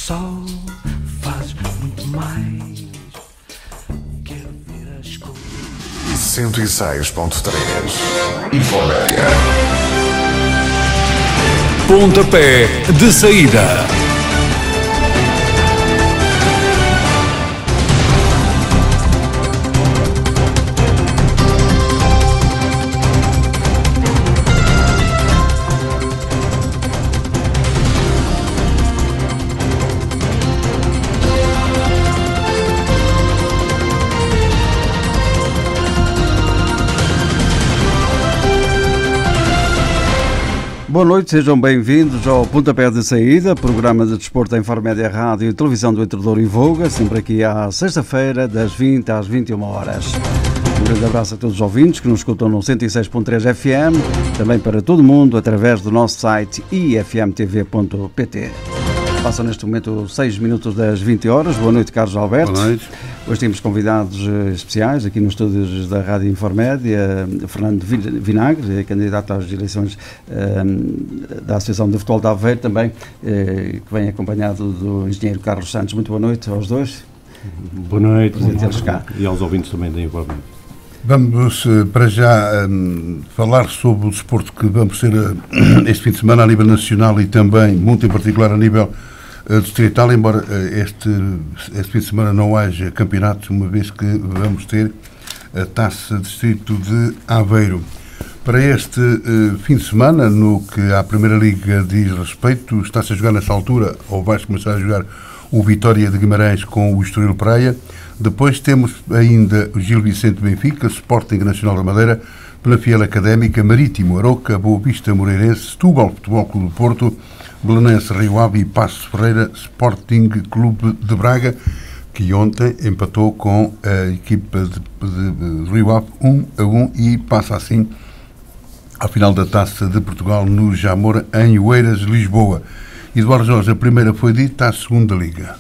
só fazes muito mais que ouvir as coisas. 106.3 Infomédia. Pontapé de saída. Boa noite, sejam bem-vindos ao Pontapé de Saída, programa de desporto da Infomédia Rádio e Televisão do Entre-Douro e Voga, sempre aqui à sexta-feira, das 20 às 21 horas. Um grande abraço a todos os ouvintes que nos escutam no 106.3 FM, também para todo mundo através do nosso site ifmtv.pt. Passam neste momento 6 minutos das 20 horas. Boa noite, Carlos Alberto. Boa noite. Hoje temos convidados especiais aqui nos estúdios da Rádio Infomédia, Fernando Vinagre, candidato às eleições da Associação de Futebol de Aveiro também, que vem acompanhado do engenheiro Carlos Santos. Muito boa noite aos dois. Boa noite. E aos ouvintes também da Infomédia. Vamos para já falar sobre o desporto que vamos ter este fim de semana a nível nacional e também, muito em particular, a nível distrital, embora este fim de semana não haja campeonatos, uma vez que vamos ter a Taça Distrito de Aveiro. Para este fim de semana, no que à Primeira Liga diz respeito, está-se a jogar nessa altura, ou vai começar a jogar o Vitória de Guimarães com o Estoril Praia. Depois temos ainda o Gil Vicente Benfica, Sporting Nacional da Madeira, Penafiel Académica, Marítimo Aroca, Boa Vista Moreirense, Setúbal Futebol Clube do Porto, Belenense Rio Ave e Passos Ferreira, Sporting Clube de Braga, que ontem empatou com a equipa de Rio Ave 1-1 e passa assim à final da Taça de Portugal no Jamor, em Oeiras, Lisboa. Eduardo Jorge, a primeira foi dita, a segunda liga.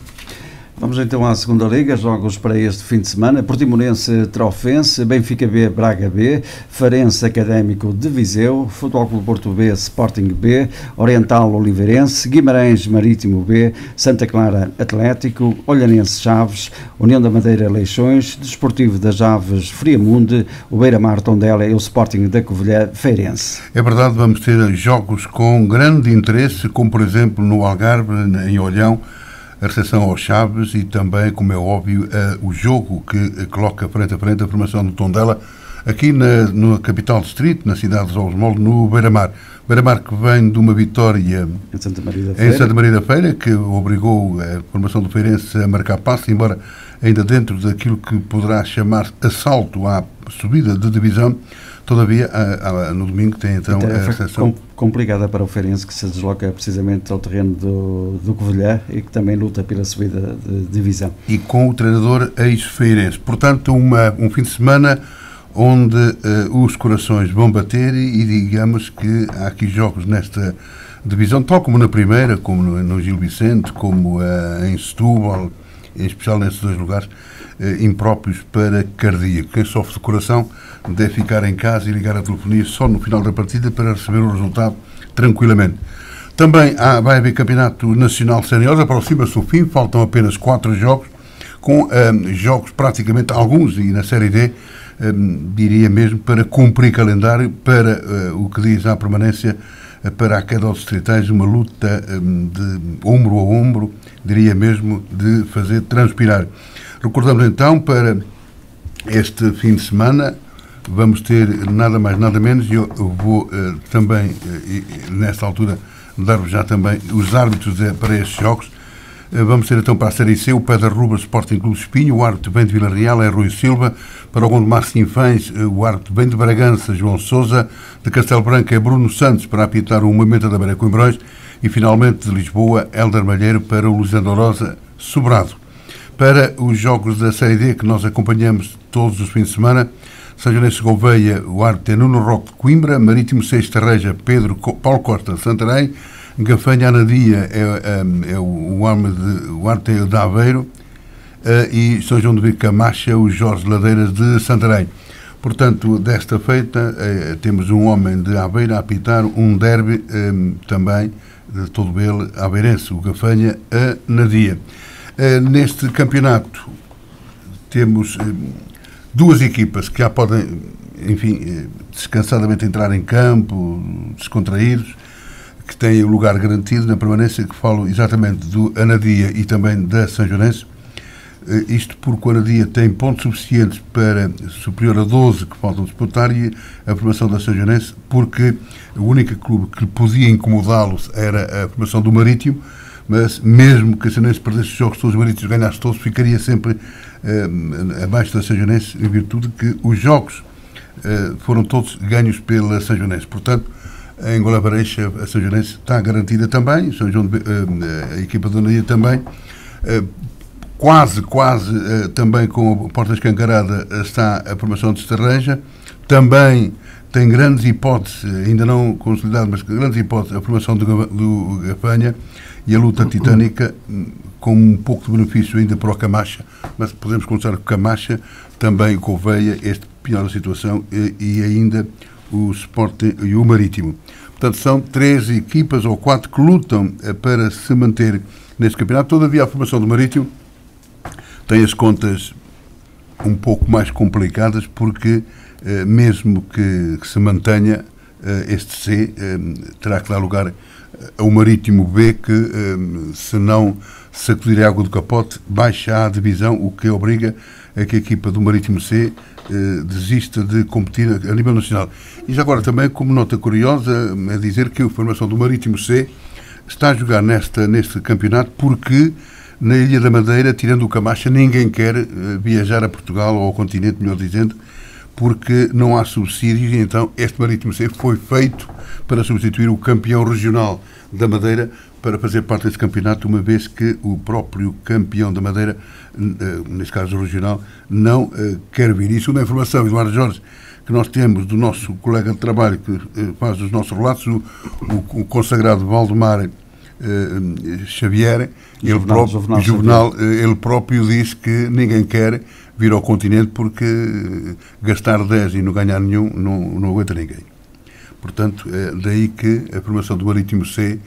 Vamos então à segunda liga, jogos para este fim de semana: Portimonense Trofense, Benfica B, Braga B, Farense Académico de Viseu, Futebol Clube Porto B, Sporting B, Oriental Oliveirense, Guimarães Marítimo B, Santa Clara Atlético, Olhanense Chaves, União da Madeira Leixões, Desportivo das Aves Friamunde, o Beira-Mar Tondela e o Sporting da Covilhã Feirense. É verdade, vamos ter jogos com grande interesse, como por exemplo no Algarve, em Olhão, a recepção aos Chaves e também, como é óbvio, o jogo que coloca frente a frente a formação do Tondela aqui na capital distrito, na cidade de Osmol, no Beira-Mar. Beira-Mar que vem de uma vitória em Santa Maria da Feira, que obrigou a formação do Feirense a marcar passo, embora ainda dentro daquilo que poderá chamar assalto à subida de divisão. Todavia, no domingo tem então a recepção complicada para o Feirense, que se desloca precisamente ao terreno do Covilhã e que também luta pela subida de divisão. E com o treinador ex-feirense. Portanto, um fim de semana onde os corações vão bater e digamos que há aqui jogos nesta divisão, tal como na primeira, como no Gil Vicente, como em Setúbal, em especial nesses dois lugares, impróprios para cardíaco. Quem sofre de coração deve ficar em casa e ligar a telefonia só no final da partida para receber o resultado tranquilamente. Também vai haver Campeonato Nacional Sénior, aproxima-se o fim, faltam apenas 4 jogos, com jogos praticamente alguns, e na Série D, diria mesmo, para cumprir calendário, para o que diz a permanência, para a queda aos distritais, uma luta de ombro a ombro, diria mesmo, de fazer transpirar. Recordamos então, para este fim de semana, vamos ter nada mais, nada menos, e eu vou também, nesta altura, dar-vos já também os árbitros para estes jogos. Vamos ter então para a Série C o Pedra Rubas Sporting Clube Espinho, o árbitro vem de Vila Real, é Rui Silva. Para o Gondomar Sinfãs, o árbitro vem de Bragança, João Sousa. De Castelo Branco é Bruno Santos para apitar o Momento da Beira Coimbrões. E finalmente de Lisboa, Hélder Malheiro para o Lisandro Rosa Sobrado. Para os jogos da Série D que nós acompanhamos todos os fins de semana, São Joanense Gouveia, o árbitro é Nuno Roque de Coimbra, Marítimo Seixas Reja, Paulo Costa de Santarém, Gafanha Anadia é o árbitro é de Aveiro, e São João de Vicamacha, o Jorge Ladeiras de Santarém. Portanto, desta feita, temos um homem de Aveiro a apitar um derby também de todo ele, Aveirense, o Gafanha, a Nadia. Neste campeonato temos duas equipas que já podem, enfim, descansadamente entrar em campo, descontraídos, que têm o lugar garantido na permanência, que falo exatamente do Anadia e também da Sanjonense. Isto porque o Anadia tem pontos suficientes para superior a 12 que faltam disputar, e a formação da Sanjonense, porque o único clube que podia incomodá-los era a formação do Marítimo, mas mesmo que a Sanjonense perdesse os jogos todos, os Marítimos ganhasse todos, ficaria sempre abaixo da Sanjonense, em virtude que os jogos foram todos ganhos pela Sanjonense. Portanto, em Golavareixa, a Sanjonense está garantida também, São João a equipa do Anadia também. Quase também com a porta escancarada está a formação de Estarreja. Também tem grandes hipóteses, ainda não consolidado, mas grandes hipóteses, a formação do Gafanha, e a luta titânica, com um pouco de benefício ainda para o Camacha, mas podemos considerar que o Camacha, também o Gouveia, este pior da situação, e ainda o Sporting e o Marítimo. Portanto, são 3 equipas ou 4 que lutam para se manter neste campeonato. Todavia, a formação do Marítimo tem as contas um pouco mais complicadas, porque mesmo que se mantenha este C, terá que dar lugar ao Marítimo B, que se não sacudir a água do capote, baixa a divisão, o que obriga a que a equipa do Marítimo C desista de competir a nível nacional. E já agora também, como nota curiosa, é dizer que a formação do Marítimo C está a jogar neste campeonato porque na Ilha da Madeira, tirando o Camacha, ninguém quer viajar a Portugal ou ao continente, melhor dizendo, porque não há subsídios, e então este Marítimo C foi feito para substituir o campeão regional da Madeira, para fazer parte desse campeonato, uma vez que o próprio campeão da Madeira, neste caso regional, não quer vir. E segundo a informação, Eduardo Jorge, que nós temos do nosso colega de trabalho que faz os nossos relatos, o consagrado Valdemar Xavier, ele próprio diz que ninguém quer vir ao continente, porque gastar 10 e não ganhar nenhum não aguenta ninguém. Portanto, é daí que a formação do Marítimo C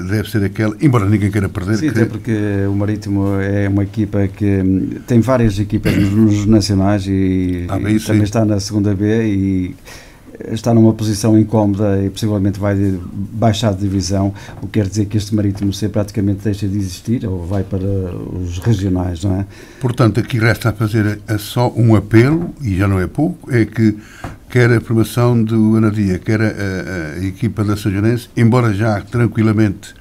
deve ser aquela, embora ninguém queira perder. Sim, até porque o Marítimo é uma equipa que tem várias equipas nos nacionais e também está na segunda B e está numa posição incómoda e possivelmente vai baixar de divisão, o que quer dizer que este Marítimo C praticamente deixa de existir ou vai para os regionais, não é? Portanto, aqui resta a fazer só um apelo, e já não é pouco, é que quer a formação do Anadia, quer a equipa da Sanjonense, embora já tranquilamente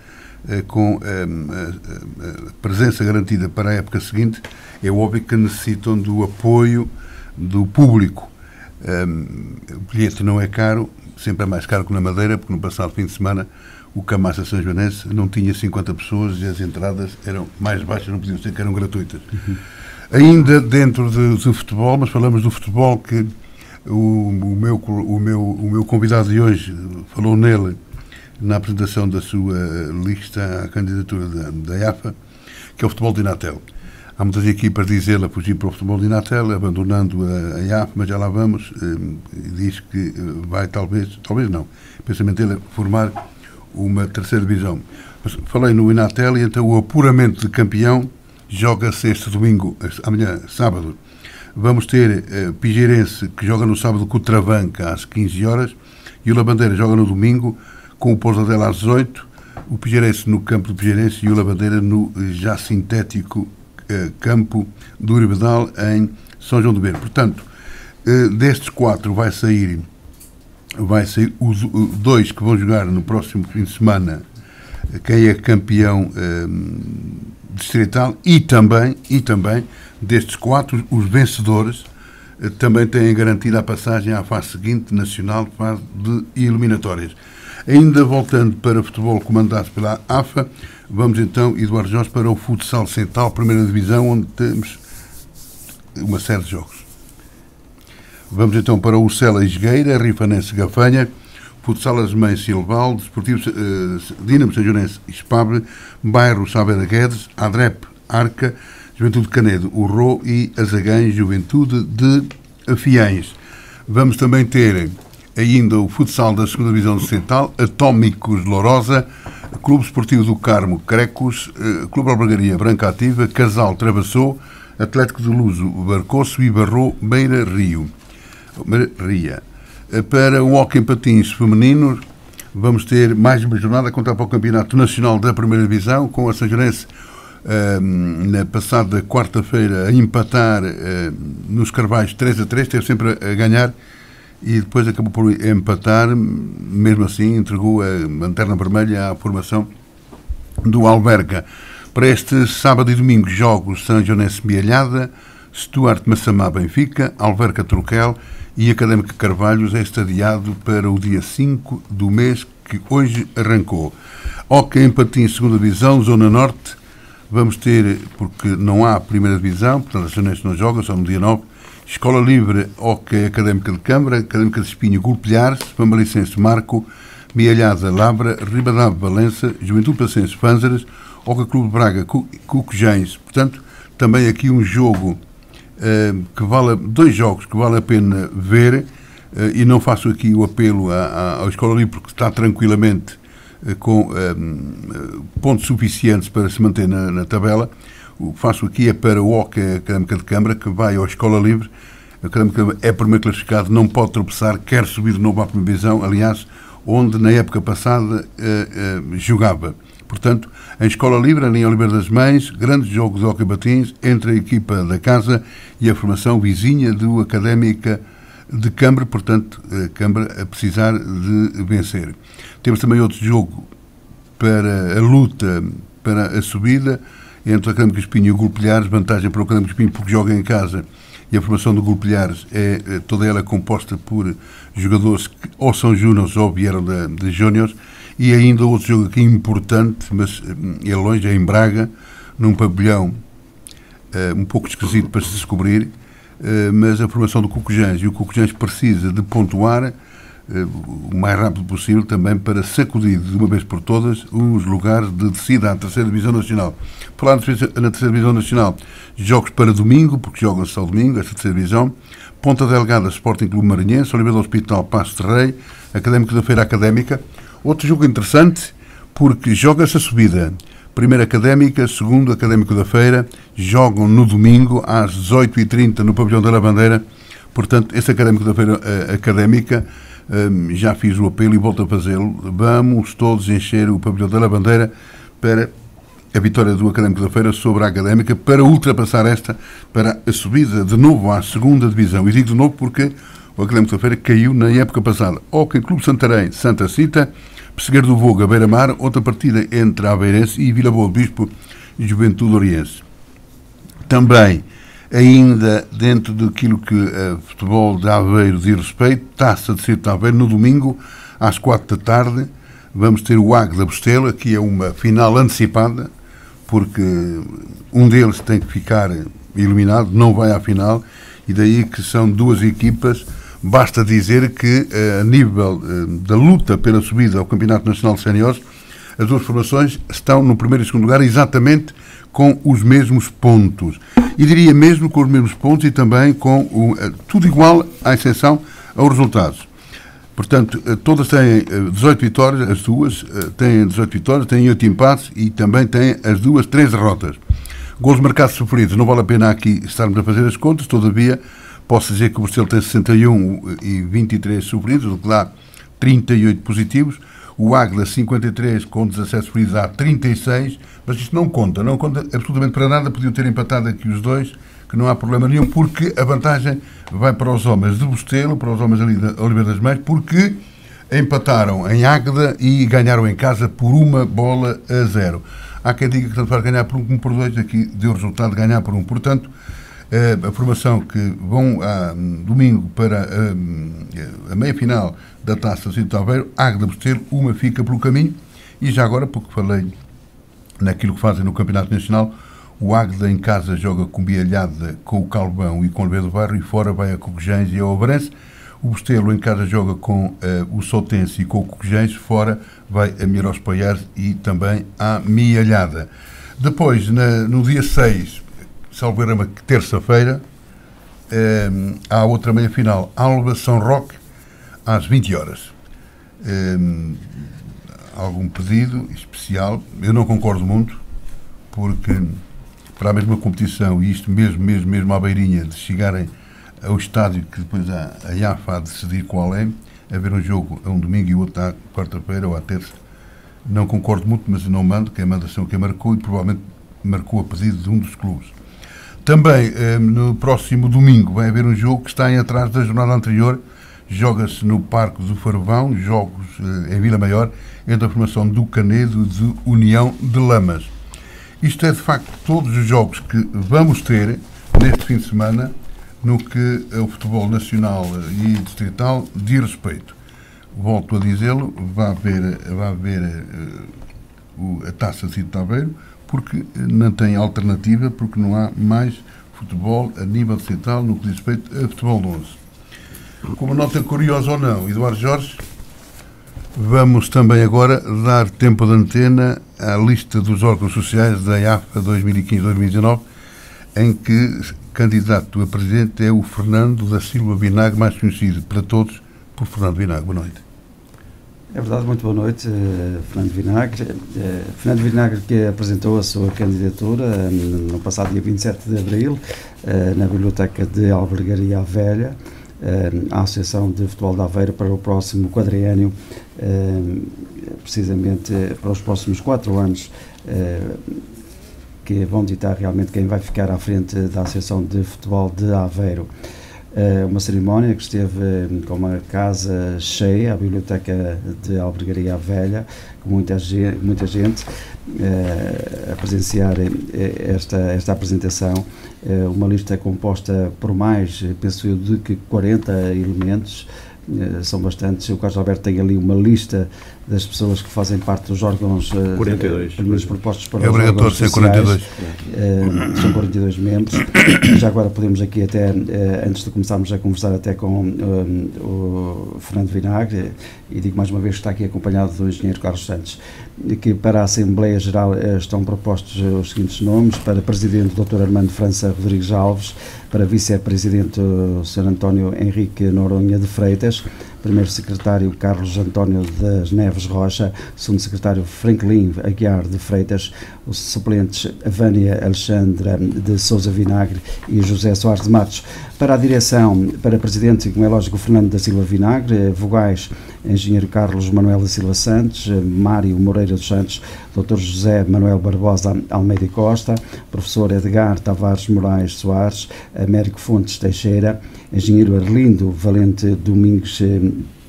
com a presença garantida para a época seguinte, é óbvio que necessitam do apoio do público. O bilhete não é caro, sempre é mais caro que na Madeira, porque no passado fim de semana o Camacha Sanjonense não tinha 50 pessoas e as entradas eram mais baixas, não podiam ser, que eram gratuitas. Ainda dentro do futebol, mas falamos do futebol, que o meu convidado de hoje falou nele na apresentação da sua lista à candidatura da IAFA, que é o futebol de Inatel. Há muitas equipas, diz ele, a fugir para o futebol de Inatel, abandonando a IAF, mas já lá vamos. Diz que vai talvez não, o pensamento dele é formar uma terceira divisão. Mas falei no Inatel, e então o apuramento de campeão joga-se este domingo, amanhã, sábado. Vamos ter Pigeirense, que joga no sábado com o Travanca às 15 horas, e o Labandeira joga no domingo com o Pousadela às 18, o Pigeirense no campo do Pigeirense e o Labandeira no já sintético campo do Uribedal em São João do Beiro. Portanto, destes 4 vai sair os 2 que vão jogar no próximo fim de semana, quem é campeão distrital, e também destes 4, os vencedores também têm garantida a passagem à fase seguinte, nacional, fase de eliminatórias. Ainda voltando para o futebol comandado pela AFA, vamos então, Eduardo Jorge, para o futsal central, primeira divisão, onde temos uma série de jogos. Vamos então para o Cela Esgueira, Rifanense Gafanha, Futsal As Mães Silval, Desportivo Dinamo Sanjonense Espabre, Bairro Saavedra Guedes, Adrep Arca, Juventude de Canedo, Urró e Azagães, Juventude de Fiães. Vamos também ter ainda o futsal da segunda divisão do Central, Atómicos de Lourosa, Clube Esportivo do Carmo, Crecos, Clube Albergaria, Branca Ativa, Casal, Travassou, Atlético de Luso, Barcoço e Barrou, Beira Ria. Para o hóquei em patins feminino, vamos ter mais uma jornada a contar para o Campeonato Nacional da Primeira Divisão, com a Sanjorense na passada quarta-feira a empatar nos Carvalhos 3-3, esteve sempre a ganhar e depois acabou por empatar, mesmo assim entregou a lanterna vermelha à formação do Alverca. Para este sábado e domingo, jogos São Joanense Bialhada, Stuart Massamá Benfica, Alverca Troquel e Académico Carvalhos é estadiado para o dia 5 do mês que hoje arrancou. Hóquei em patins, segunda divisão, Zona Norte, vamos ter, porque não há primeira divisão, portanto a Sanjoanense não joga, só no dia 9, Escola Livre, Hóquei Académica de Câmara, Académica de Espinho, Golpilhares, Famalicense Marco, Bialhada Labra, Ribadave Valença, Juventude Passense Fânzaras, Hóquei Clube de Braga, Cucujães. Portanto, também aqui um jogo dois jogos que vale a pena ver, e não faço aqui o apelo à Escola Livre porque está tranquilamente com pontos suficientes para se manter na tabela. O que faço aqui é para o Hóquei Académica de Câmara, que vai à Escola Livre. A Académica é primeiro classificado, não pode tropeçar, quer subir de novo à primeira divisão, aliás, onde na época passada jogava. Portanto, em Escola Livre, em Oliveira das Mães, grandes jogos de hóquei patins entre a equipa da casa e a formação vizinha do Académica de Câmara, portanto, a Câmara a precisar de vencer. Temos também outro jogo para a luta, para a subida, entre o Académico Espinho e o Golpilhares, vantagem para o Académico Espinho porque joga em casa e a formação do Golpilhares é toda ela composta por jogadores que ou são júniores ou vieram de júniores. E ainda outro jogo aqui importante, mas é longe, é em Braga, num pavilhão um pouco esquisito para se descobrir, mas a formação do Cucujães, e o Cucujães precisa de pontuar o mais rápido possível também para sacudir de uma vez por todas os lugares de descida à terceira divisão nacional. Falar na terceira divisão nacional, jogos para domingo, porque jogam só domingo, esta terceira divisão, Ponta Delgada, Sporting Clube Maranhense, Oliveira do Hospital, Paços de Rei, Académico da Feira Académica. Outro jogo interessante, porque joga-se a subida. Primeiro Académica, segundo Académico da Feira, jogam no domingo às 18h30 no Pavilhão da Lavandeira. Portanto, esse Académico da Feira Académica, já fiz o apelo e volto a fazê-lo. Vamos todos encher o Pavilhão da Lavandeira para a vitória do Académico da Feira sobre a Académica, para ultrapassar esta, para a subida de novo à segunda divisão. E digo de novo porque o Académico da Feira caiu na época passada. Hóquei Clube Santarém, Santa Cita, Pessegueiro do Voga, Beira-Mar, outra partida entre Aveirense e Vila Boa do Bispo e Juventude Oriense. Também, ainda dentro daquilo que futebol de Aveiro diz respeito, Taça de Circo de Aveiro, no domingo, às 4 da tarde, vamos ter o Águeda Bostela, que é uma final antecipada, porque um deles tem que ficar eliminado, não vai à final, e daí que são duas equipas. Basta dizer que, a nível da luta pela subida ao Campeonato Nacional de Séniores, as duas formações estão no primeiro e segundo lugar exatamente com os mesmos pontos. E diria mesmo com os mesmos pontos e também com tudo igual, à exceção aos resultados. Portanto, todas têm 18 vitórias, as duas têm 18 vitórias, têm 8 empates e também têm as duas 3 derrotas. Golos marcados sofridos, não vale a pena aqui estarmos a fazer as contas, todavia posso dizer que o Bostelo tem 61 e 23 sofridos, o que dá 38 positivos. O Águeda 53 com 17 sofridos dá 36, mas isto não conta absolutamente para nada. Podiam ter empatado aqui os dois, que não há problema nenhum, porque a vantagem vai para os homens de Bostelo, para os homens ali da Oliveira das Mães, porque empataram em Águeda e ganharam em casa por 1-0. Há quem diga que tanto faz ganhar por 1 como por 2, aqui deu o resultado de ganhar por 1. Portanto, a formação que vão domingo para a meia-final da Taça de Circo de Aveiro, Águeda Bostelo, uma fica pelo caminho. E já agora, porque falei naquilo que fazem no Campeonato Nacional, o Águeda em casa joga com Bialhada, com o Calvão e com o Oliveira do Bairro, e fora vai a Cucujães e ao Aveirense. O Bostelo em casa joga com o Soutense e com o Cucujães, fora vai a Meiros Poiares e também a Mialhada. Depois, no dia 6, salvo erro, terça-feira, há outra meia-final, Alba São Roque, às 20 horas. algum pedido especial. Eu não concordo muito, porque para a mesma competição, e isto mesmo à beirinha de chegarem ao estádio que depois a IAF há de decidir qual é, haver um jogo a um domingo e outro à quarta-feira ou à terça, não concordo muito, mas não mando, quem manda são quem marcou e provavelmente marcou a pedido de um dos clubes. Também, no próximo domingo, vai haver um jogo que está em atrás da jornada anterior, joga-se no Parque do Farvão, jogos em Vila Maior, entre a formação do Canedo de União de Lamas. Isto é, de facto, todos os jogos que vamos ter neste fim de semana no que o futebol nacional e distrital diz respeito. Volto a dizê-lo, vai haver a Taça de Cid de Aveiro, porque não tem alternativa, porque não há mais futebol a nível distrital no que diz respeito a futebol de 11. Como nota curiosa ou não, Eduardo Jorge, vamos também agora dar tempo de antena à lista dos órgãos sociais da IAFA 2015-2019, em que candidato a presidente é o Fernando da Silva Vinagre, mais conhecido para todos por Fernando Vinagre. Boa noite. É verdade, muito boa noite, Fernando Vinagre. Fernando Vinagre, que apresentou a sua candidatura no passado dia 27 de abril, na Biblioteca de Albergaria Velha, à Associação de Futebol de Aveiro para o próximo quadriênio, precisamente para os próximos 4 anos, que vão ditar realmente quem vai ficar à frente da Associação de Futebol de Aveiro. Uma cerimónia que esteve com uma casa cheia, a Biblioteca de Albergaria Velha, com muita gente a presenciar esta apresentação. Uma lista composta por mais, penso eu, de que 40 elementos. São bastantes. O Carlos Alberto tem ali uma lista das pessoas que fazem parte dos órgãos 42 propostos para é os órgãos sociais. 42. São 42 membros. Já agora podemos aqui até, antes de começarmos a conversar até com o Fernando Vinagre, e digo mais uma vez que está aqui acompanhado do engenheiro Carlos Santos, que para a Assembleia Geral estão propostos os seguintes nomes: para presidente Dr. Armando França Rodrigues Alves, para vice-presidente o Sr. António Henrique Noronha de Freitas, primeiro secretário Carlos António das Neves Rocha, segundo secretário Franklin Aguiar de Freitas, os suplentes Vânia Alexandra de Sousa Vinagre e José Soares de Matos. Para a direção, para presidente, como é lógico, Fernando da Silva Vinagre, vogais, engenheiro Carlos Manuel da Silva Santos, Mário Moreira dos Santos, Dr. José Manuel Barbosa Almeida Costa, professor Edgar Tavares Moraes Soares, Américo Fontes Teixeira, engenheiro Arlindo Valente Domingos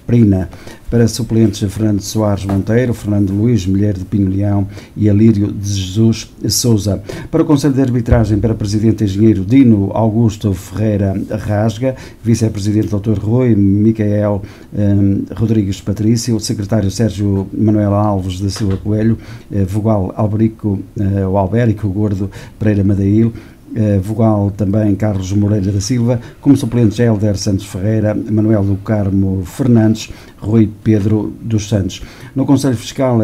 Prina. Para suplentes, Fernando Soares Monteiro, Fernando Luís Milheiro de Pinho Leão e Alírio de Jesus Souza. Para o Conselho de Arbitragem, para presidente, engenheiro Dino Augusto Ferreira Rasga, vice-presidente Dr. Rui Micael Rodrigues Patrício, secretário Sérgio Manuel Alves da Silva Coelho, vogal Albérico Gordo Pereira Madail, vogal também Carlos Moreira da Silva, como suplentes Hélder Santos Ferreira, Manuel do Carmo Fernandes, Rui Pedro dos Santos. No Conselho Fiscal,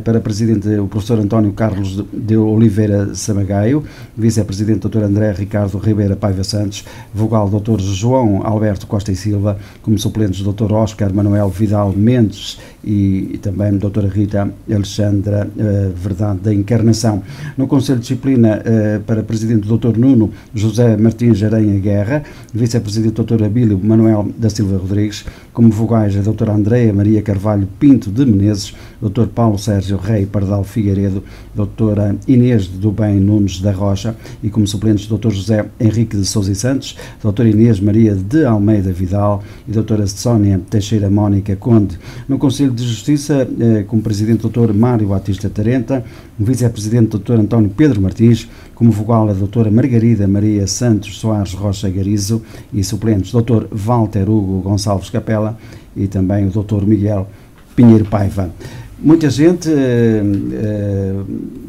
para presidente, o professor António Carlos de Oliveira Samagaio, vice-presidente Dr. André Ricardo Ribeira Paiva Santos, vogal Dr. João Alberto Costa e Silva, como suplentes Dr. Oscar Manuel Vidal Mendes e também Dra. Rita Alexandra Verdade da Encarnação. No Conselho de Disciplina, para presidente Dr. Nuno José Martins Aranha Guerra, vice-presidente Dr. Abílio Manuel da Silva Rodrigues, como vogais a Dra. Andréia Maria Carvalho Pinto de Menezes, Dr. Paulo Sérgio Rei Pardal Figueiredo, Dra. Inês do Bem Nunes da Rocha e como suplentes Dr. José Henrique de Sousa e Santos, Dra. Inês Maria de Almeida Vidal e Dra. Sónia Teixeira Mónica Conde. No Conselho de Justiça, como presidente Dr. Mário Batista Tarenta, vice-presidente Dr. António Pedro Martins, como vogal a Dra. Margarida Maria Santos Soares Rocha Garizo e suplentes Dr. Walter Hugo Gonçalves Capela e também o Dr. Miguel Pinheiro Paiva. Muita gente,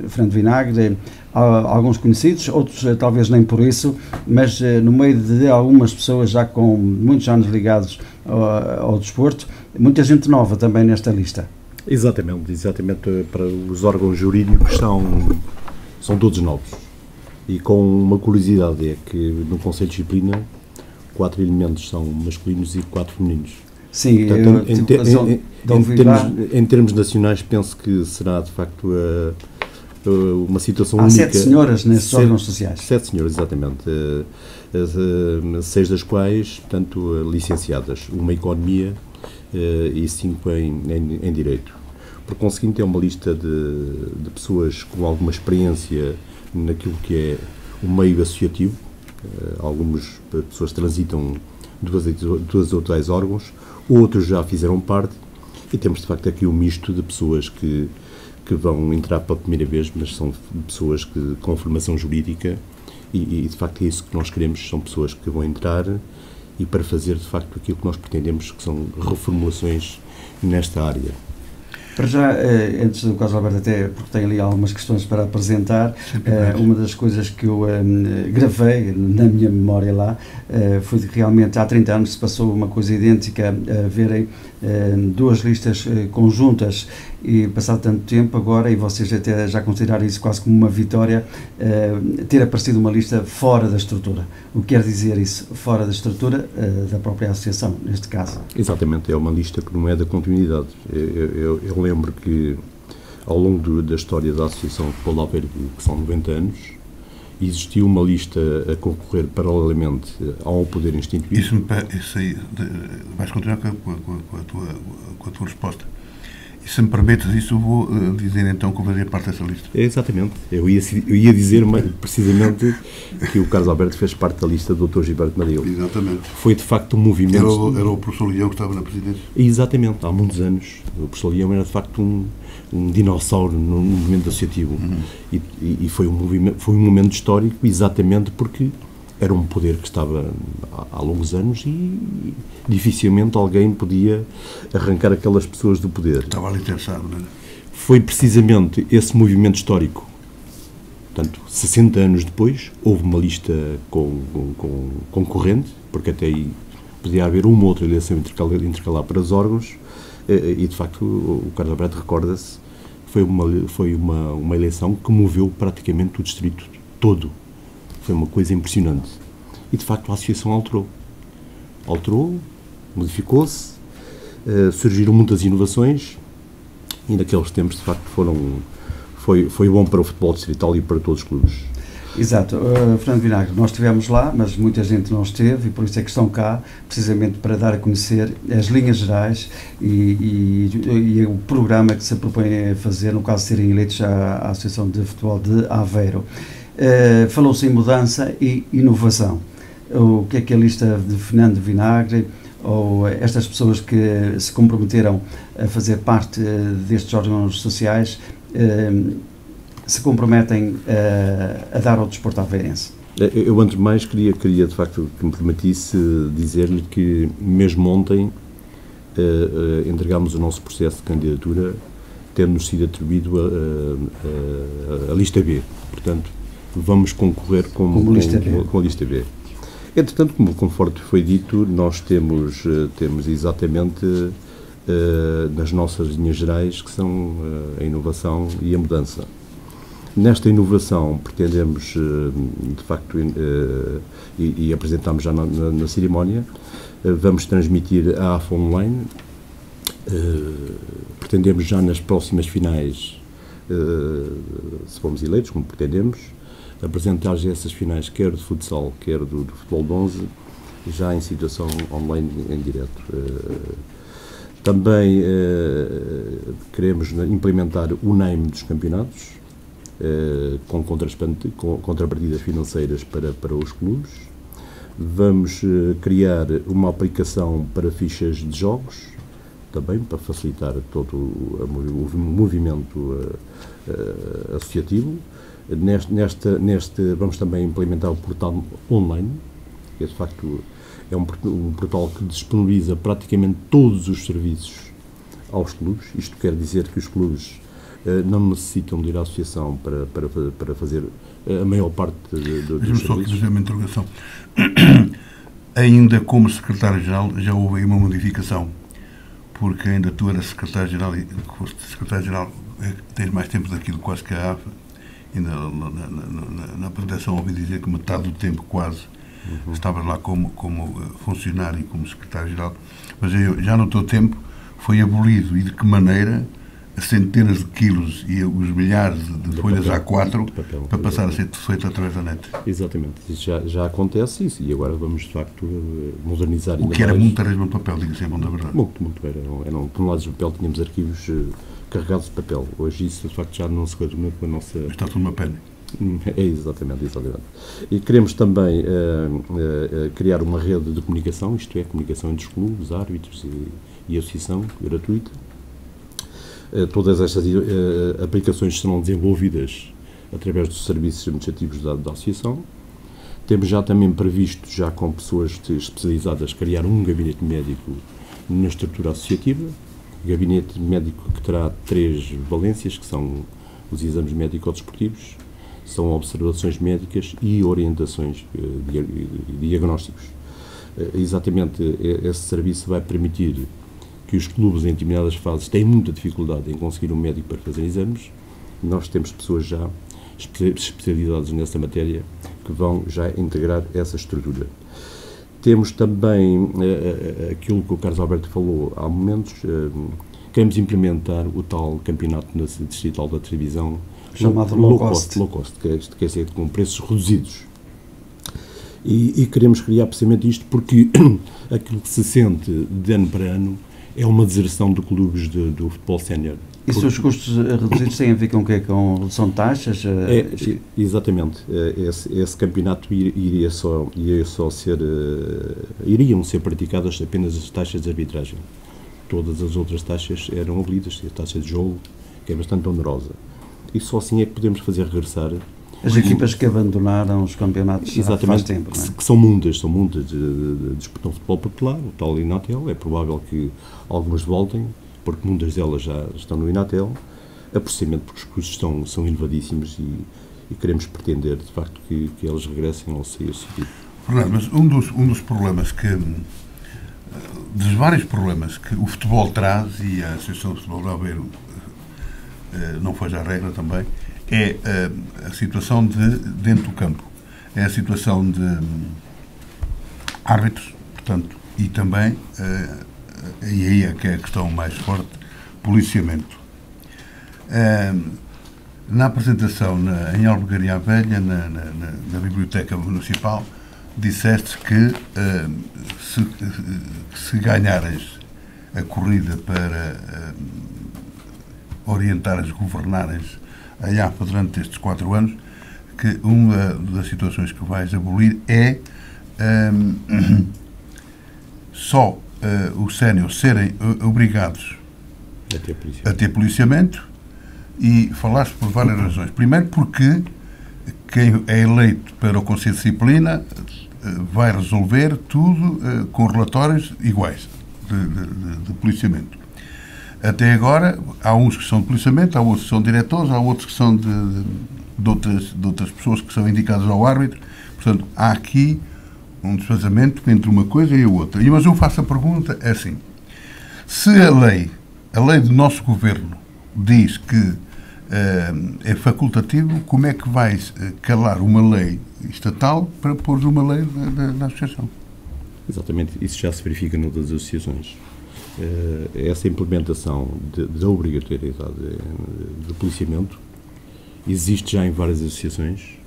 Fernando Vinagre, alguns conhecidos, outros talvez nem por isso, mas no meio de algumas pessoas já com muitos anos ligados ao desporto, muita gente nova também nesta lista. Exatamente, para os órgãos jurídicos são todos novos. E com uma curiosidade, é que no Conselho de Disciplina 4 elementos são masculinos e 4 femininos. Sim, portanto, em termos nacionais, penso que será, de facto, uma situação única. Há 7 senhoras nesses órgãos sociais. 7 senhoras, exatamente. 6 das quais, portanto, licenciadas. Uma Economia e 5 em Direito. Por conseguinte, é uma lista de pessoas com alguma experiência naquilo que é o meio associativo. Algumas pessoas transitam 2 ou 3 órgãos, outros já fizeram parte, e temos, de facto, aqui um misto de pessoas que vão entrar pela primeira vez, mas são pessoas com formação jurídica, e de facto é isso que nós queremos, são pessoas que vão entrar e para fazer, de facto, aquilo que nós pretendemos, que são reformulações nesta área. Para já, antes do Carlos Alberto, até porque tem ali algumas questões para apresentar, uma das coisas que eu gravei na minha memória lá foi que realmente há 30 anos se passou uma coisa idêntica, a verem 2 listas conjuntas, e passado tanto tempo agora, e vocês até já consideraram isso quase como uma vitória, ter aparecido uma lista fora da estrutura. O que quer dizer isso? Fora da estrutura da própria associação, neste caso. Exatamente, é uma lista que não é da continuidade. Eu lembro que, ao longo da história da Associação de Futebol de Aveiro, que são 90 anos, existiu uma lista a concorrer paralelamente ao poder instituído. Isso aí, vais continuar com a tua resposta. E se me permites isso, eu vou dizer então que eu fazia parte dessa lista. Exatamente. Eu ia dizer precisamente que o Carlos Alberto fez parte da lista do Dr. Gilberto Madeu. Exatamente. Foi de facto um movimento... Era o professor Leão que estava na presidência. Exatamente, há muitos anos. O professor Leão era de facto um dinossauro no movimento associativo. E foi um momento histórico, exatamente porque era um poder que estava há longos anos e dificilmente alguém podia arrancar aquelas pessoas do poder. Estava ali tensado, não é? Foi precisamente esse movimento histórico. Portanto, 60 anos depois, houve uma lista concorrente, porque até aí podia haver uma ou outra eleição intercalar para os órgãos, e de facto o Carlos Alberto recorda-se, foi uma eleição que moveu praticamente o distrito todo. Foi uma coisa impressionante. E, de facto, a associação alterou, modificou-se, surgiram muitas inovações e, naqueles tempos, de facto, foi bom para o futebol distrital e para todos os clubes. Exato. Fernando Vinagre, nós estivemos lá, mas muita gente não esteve, e por isso é que estão cá, precisamente para dar a conhecer as linhas gerais e o programa que se propõe a fazer, no caso de serem eleitos à Associação de Futebol de Aveiro. Falou-se em mudança e inovação. O que é a lista de Fernando Vinagre, ou estas pessoas que se comprometeram a fazer parte destes órgãos sociais, se comprometem a dar ao desporto aveirense? Eu, antes de mais, queria de facto que me permitisse dizer-lhe que, mesmo ontem, entregámos o nosso processo de candidatura, tendo-nos sido atribuído a lista B. Portanto, vamos concorrer com a lista B. Entretanto, conforme foi dito, nós temos exatamente nas nossas linhas gerais, que são a inovação e a mudança. Nesta inovação pretendemos, de facto, e apresentamos já na cerimónia, vamos transmitir a AFA online, pretendemos já nas próximas finais, se formos eleitos, como pretendemos, apresentar já essas finais, quer de futsal, quer do futebol de 11, já em situação online em direto. Também queremos implementar o name dos campeonatos, com contrapartidas financeiras para os clubes. Vamos criar uma aplicação para fichas de jogos, também para facilitar todo o movimento associativo. Vamos também implementar o portal online, que de facto é um portal que disponibiliza praticamente todos os serviços aos clubes. Isto quer dizer que os clubes não necessitam de ir à associação para fazer a maior parte dos serviços. Deixa-me só aqui fazer uma interrogação. Ainda como secretário-geral já houve aí uma modificação, porque ainda tu eras secretário-geral e foste secretário-geral, tens mais tempo daquilo quase que a AFA. Ainda na apresentação ouvi dizer que metade do tempo quase estavas lá como funcionário e como secretário-geral, mas já no teu tempo foi abolido, e de que maneira, centenas de quilos e os milhares de folhas A4 para passar a ser feito através da net. Exatamente, isso já acontece isso, e agora vamos de facto modernizar ainda O que era mais. muita resma de papel, diga-se em bom da verdade. Muito, eram toneladas de papel, tínhamos arquivos carregados de papel. Hoje isso de facto já não se continua com a nossa... Está tudo uma pena. É, exatamente. E queremos também criar uma rede de comunicação, isto é, comunicação entre os clubes, árbitros e associação, gratuita. Todas estas aplicações serão desenvolvidas através dos serviços administrativos da associação. Temos já também previsto, já com pessoas especializadas, criar um gabinete médico na estrutura associativa. Gabinete médico que terá 3 valências, que são os exames médico-desportivos, são observações médicas e orientações diagnósticos. Exatamente, esse serviço vai permitir que os clubes em determinadas fases têm muita dificuldade em conseguir um médico para fazer exames. Nós temos pessoas já especializadas nessa matéria que vão já integrar essa estrutura. Temos também aquilo que o Carlos Alberto falou há momentos, queremos implementar o tal campeonato distrital da televisão, chamado low cost, que quer dizer com preços reduzidos. E queremos criar precisamente isto porque aquilo que se sente de ano para ano é uma deserção de clubes do futebol sénior. E se os custos reduzidos têm a ver com o quê? Com redução de taxas? Exatamente. Esse campeonato iriam ser praticadas apenas as taxas de arbitragem. Todas as outras taxas eram abolidas, a taxa de jogo, que é bastante onerosa. E só assim é que podemos fazer regressar as equipas que abandonaram os campeonatos há faz tempo, não é? Que são muitas disputam futebol popular, o tal Inatel. É provável que algumas voltem, porque muitas delas já estão no Inatel, precisamente porque os custos são elevadíssimos e queremos pretender, de facto, que elas regressem ao seu sentido. Fernando, mas um dos problemas dos vários problemas que o futebol traz, e a Associação de Futebol de Aveiro não faz a regra também, é a situação dentro do campo. É a situação de árbitros, portanto, e também, e aí é que é a questão mais forte, policiamento. Na apresentação em Albergaria Velha, na Biblioteca Municipal, disseste que se ganhares a corrida para orientares, governares a IAPA durante estes 4 anos, que uma das situações que vais abolir é só os séniores serem obrigados a ter policiamento, e falaste por várias razões. Primeiro porque quem é eleito para o Conselho de Disciplina vai resolver tudo com relatórios iguais de policiamento. Até agora, há uns que são de policiamento, há outros que são diretores, há outros que são de outras pessoas que são indicadas ao árbitro. Portanto, há aqui um desfazamento entre uma coisa e a outra. Mas eu faço a pergunta assim: se a lei do nosso governo diz que é facultativo, como é que vais calar uma lei estatal para pôr uma lei da associação? Exatamente, isso já se verifica noutras associações. Essa implementação da obrigatoriedade de policiamento existe já em várias associações.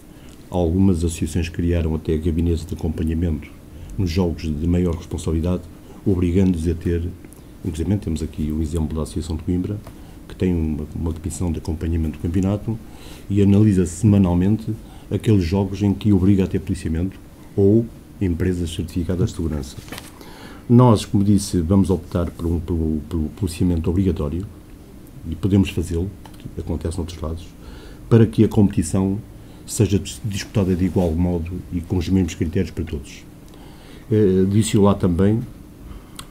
Algumas associações criaram até gabinetes de acompanhamento nos jogos de maior responsabilidade, obrigando-os a ter, inclusive temos aqui o exemplo da Associação de Coimbra, que tem uma comissão de acompanhamento do campeonato e analisa semanalmente aqueles jogos em que obriga a ter policiamento ou empresas certificadas de segurança. Nós, como disse, vamos optar pelo policiamento obrigatório, e podemos fazê-lo, que acontece noutros lados, para que a competição seja disputada de igual modo e com os mesmos critérios para todos. Disse lá também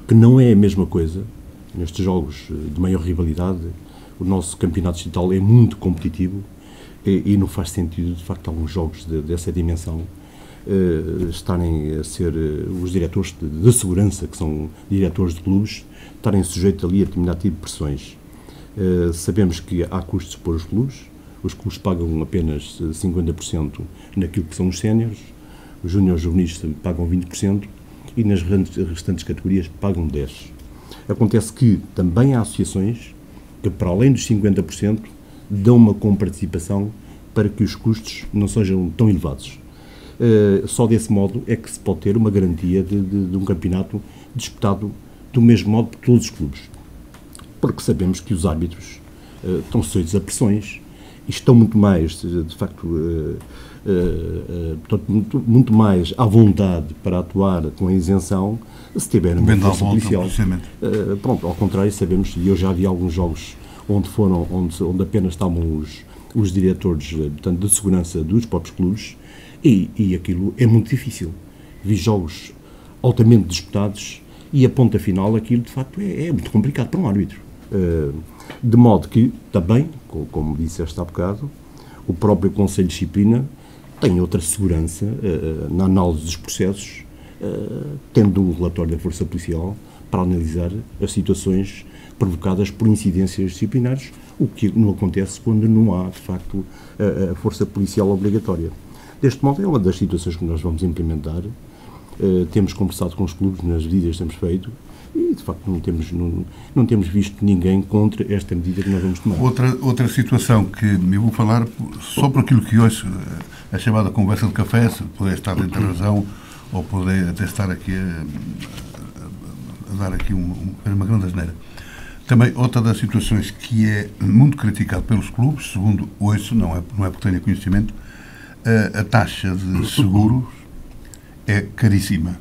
que não é a mesma coisa, nestes jogos de maior rivalidade, o nosso campeonato distrital é muito competitivo e não faz sentido, de facto, alguns jogos dessa dimensão estarem a ser os diretores de segurança, que são diretores de clubes, estarem sujeitos ali a determinado tipo de pressões. Sabemos que há custos para os clubes pagam apenas 50% naquilo que são os séniores, os júniores juvenis pagam 20% e nas restantes categorias pagam 10%. Acontece que também há associações que, para além dos 50%, dão uma comparticipação para que os custos não sejam tão elevados. Só desse modo é que se pode ter uma garantia de um campeonato disputado do mesmo modo por todos os clubes. Porque sabemos que os árbitros estão sujeitos a pressões e estão muito mais, de facto, muito mais à vontade para atuar com a isenção se tiverem uma força policial. Pronto, ao contrário, sabemos, e eu já vi alguns jogos onde apenas estavam os diretores, portanto, de segurança dos próprios clubes, e aquilo é muito difícil. Vi jogos altamente disputados e a ponta final, aquilo de facto é muito complicado para um árbitro. De modo que também, como disseste há bocado, o próprio Conselho de Disciplina tem outra segurança na análise dos processos, tendo um relatório da Força Policial para analisar as situações provocadas por incidências disciplinares, o que não acontece quando não há, de facto, a Força Policial obrigatória. Deste modo, é uma das situações que nós vamos implementar. Temos conversado com os clubes nas medidas que temos feito e, de facto, não temos visto ninguém contra esta medida que nós vamos tomar. Outra situação que eu vou falar, só por aquilo que hoje a chamada conversa de café, se puder estar dentro da razão ou poder até estar aqui a dar aqui uma grande asneira. Também outra das situações que é muito criticado pelos clubes, segundo ouço, não é porque tenha conhecimento, a taxa de seguros é caríssima.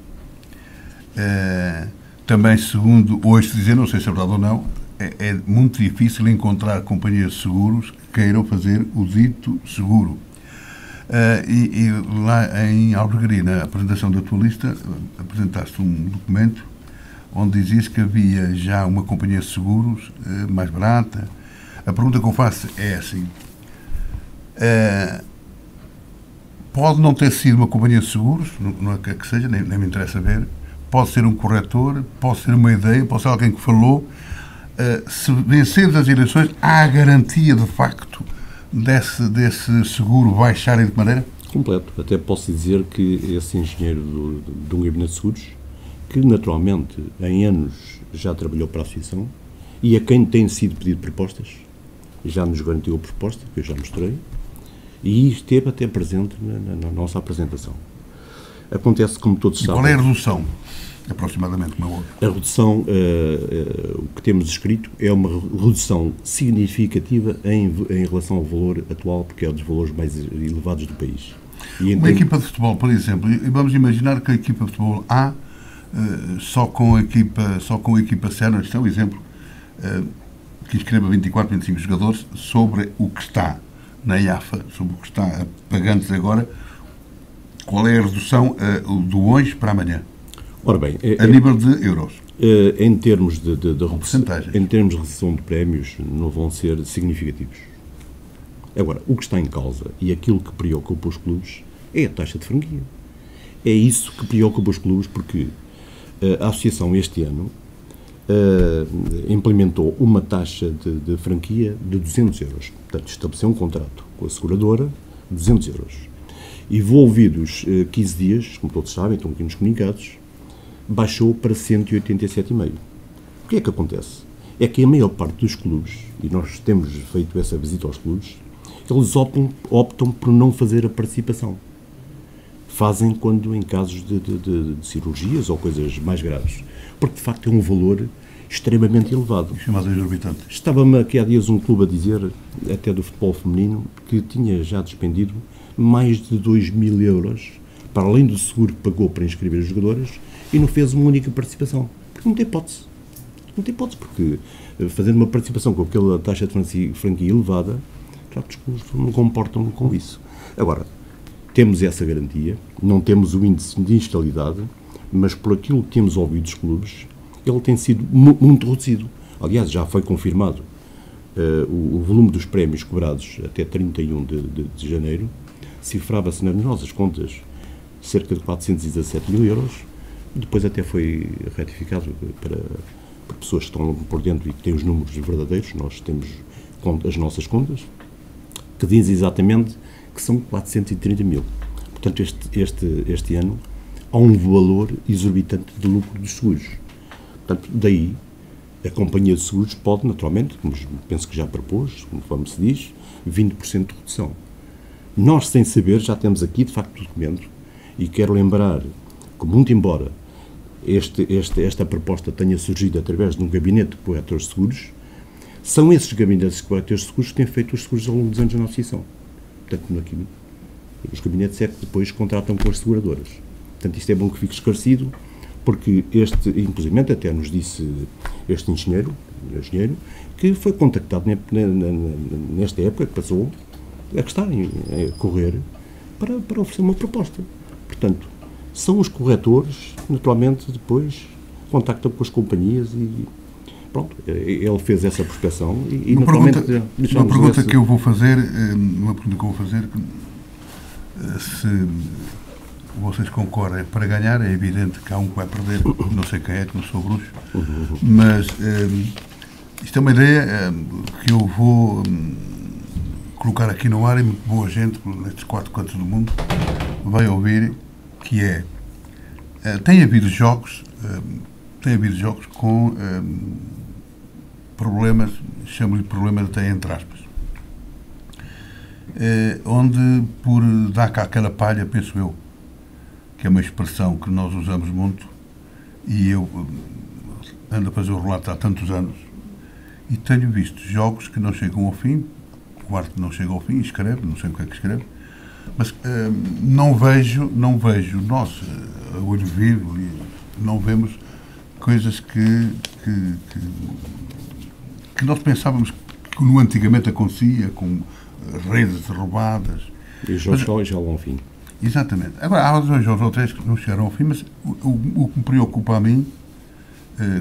Também, segundo ouço dizer, não sei se é verdade ou não, é muito difícil encontrar companhias de seguros que queiram fazer o dito seguro. E lá em Albergaria, na apresentação da tua lista, apresentaste um documento onde dizias que havia já uma companhia de seguros mais barata. A pergunta que eu faço é assim: pode não ter sido uma companhia de seguros, não é que seja, nem me interessa ver, pode ser um corretor, pode ser uma ideia, pode ser alguém que falou. Se vencermos as eleições, há a garantia de facto desse seguro baixar de maneira? Completo. Até posso dizer que esse engenheiro de um gabinete de seguros, que naturalmente em anos já trabalhou para a associação e a quem tem sido pedido propostas, já nos garantiu a proposta, que eu já mostrei, e esteve até presente na nossa apresentação. Acontece, como todos sabem... Qual é a redução, aproximadamente, como é óbvio? A redução, o que temos escrito, é uma redução significativa em relação ao valor atual, porque é um dos valores mais elevados do país. Uma equipa de futebol, por exemplo, e vamos imaginar que a equipa de futebol A, só com a equipa sénior, isto é um exemplo, que inscreva 24, 25 jogadores, sobre o que está na IAFA, sobre o que está pagando-se agora, qual é a redução do hoje para amanhã? Ora bem, a nível de euros. Em termos de porcentagens. Em termos de redução de prémios, não vão ser significativos. Agora, o que está em causa e aquilo que preocupa os clubes é a taxa de franquia. É isso que preocupa os clubes, porque a Associação este ano implementou uma taxa de franquia de 200 euros. Portanto, estabeleceu um contrato com a seguradora, 200 euros. E envolvidos 15 dias, como todos sabem, estão aqui nos comunicados, baixou para 187,5. O que é que acontece? É que a maior parte dos clubes, e nós temos feito essa visita aos clubes, eles optam por não fazer a participação. Fazem quando em casos de cirurgias ou coisas mais graves. Porque, de facto, é um valor extremamente elevado. Chamado exorbitante. Estava-me aqui há dias um clube a dizer, até do futebol feminino, que tinha já despendido mais de 2.000 euros, para além do seguro que pagou para inscrever os jogadores, e não fez uma única participação. Porque não tem hipótese. Não tem hipótese, porque fazendo uma participação com aquela taxa de franquia elevada, os clubes não comportam com isso. Agora, temos essa garantia, não temos o índice de instalidade, mas por aquilo que temos ouvido dos clubes, ele tem sido muito reduzido. Aliás, já foi confirmado o volume dos prémios cobrados até 31 de janeiro, cifrava-se nas nossas contas cerca de 417 mil euros, e depois até foi retificado para pessoas que estão por dentro e que têm os números verdadeiros. Nós temos as nossas contas, que dizem exatamente que são 430 mil. Portanto, este ano há um valor exorbitante de lucro dos seguros. Portanto, daí a companhia de seguros pode, naturalmente, como penso que já propôs, como se diz, 20% de redução. Nós, sem saber, já temos aqui, de facto, o documento, e quero lembrar que, muito embora esta proposta tenha surgido através de um gabinete de corretores de seguros, são esses gabinetes de corretores de seguros que têm feito os seguros ao longo dos anos da nossa associação. Portanto, aqui, os gabinetes é que depois contratam com as seguradoras. Portanto, isto é bom que fique esclarecido, porque inclusive até nos disse este engenheiro, que foi contactado nesta época que passou, a que está a correr, para oferecer uma proposta. Portanto, são os corretores, naturalmente, depois contactam com as companhias e pronto, ele fez essa prospeção e uma naturalmente... pergunta que eu vou fazer, se vocês concordam, para ganhar é evidente que há um que vai perder, não sei quem é, que não sou bruxo, mas isto é uma ideia que eu vou colocar aqui no ar e muito boa gente, nestes 4 cantos do mundo, vai ouvir, que é, tem havido jogos com problemas, chamo-lhe problemas até entre aspas, onde por dar cá aquela palha, penso eu, que é uma expressão que nós usamos muito, e eu ando a fazer o relato há tantos anos, e tenho visto jogos que não chegam ao fim, o Arte não chega ao fim, escreve, não sei o que é que escreve, mas não vejo, nós, a olho vivo, não vemos coisas que nós pensávamos que no antigamente acontecia, com redes roubadas. E os jogos já vão ao fim. Exatamente. Agora, há 2 jogos ou 3 que não chegaram ao fim, mas o que me preocupa a mim,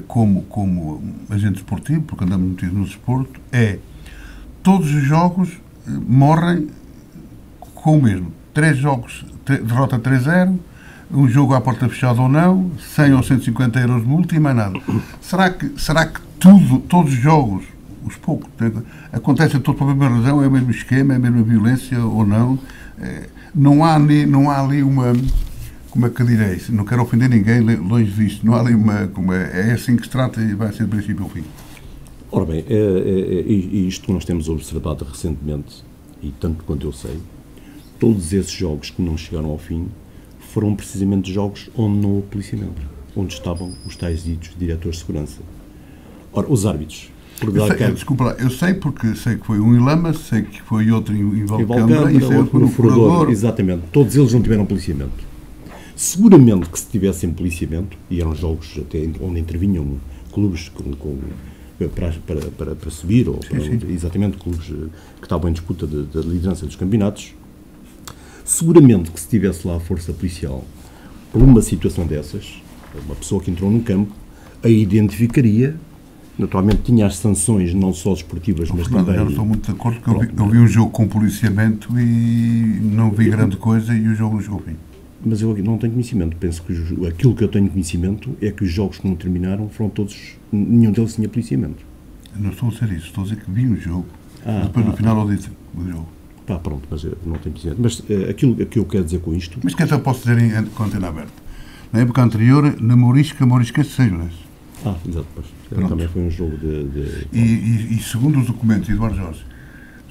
como agente esportivo, porque andamos metidos no desporto, é todos os jogos morrem com o mesmo. 3 jogos, derrota 3-0, um jogo à porta fechada ou não, 100 ou 150 euros de multa e mais nada. Será que todos os jogos, os poucos, acontecem todos pela mesma razão, é o mesmo esquema, é a mesma violência ou não? Não há ali uma... Como é que eu direi? Não quero ofender ninguém, longe disto. Não há ali uma... É assim que se trata e vai ser do princípio ao fim. Ora bem, isto que nós temos observado recentemente, e tanto quanto eu sei, todos esses jogos que não chegaram ao fim foram precisamente jogos onde não houve policiamento, onde estavam os tais ditos diretores de segurança. Ora, os árbitros... Desculpa lá, eu sei porque sei que foi um em Lama, sei que foi outro em Valcâmara e sei que foi no um furador. Exatamente, todos eles não tiveram policiamento. Seguramente que se tivessem policiamento, e eram jogos até onde intervinham clubes para subir, ou exatamente clubes que estavam em disputa da liderança dos campeonatos, seguramente que se tivesse lá a força policial, por uma situação dessas, uma pessoa que entrou no campo, a identificaria. Naturalmente tinha as sanções não só desportivas, mas também... Eu não estou muito de acordo, porque eu vi um jogo com policiamento e não vi grande coisa e o jogo não chegou ao fim. Mas eu não tenho conhecimento. Penso que aquilo que eu tenho conhecimento é que os jogos que não terminaram foram todos... Nenhum deles tinha policiamento. Eu não estou a dizer isso, estou a dizer que vi um jogo. Depois no final eu disse o jogo. Pronto, mas eu não tenho conhecimento. Mas aquilo que eu quero dizer com isto... Mas que até posso dizer com a antena aberta. Na época anterior, na Morisca 6, não é? Exato, pois. Também foi um jogo de... E segundo os documentos, Eduardo Jorge,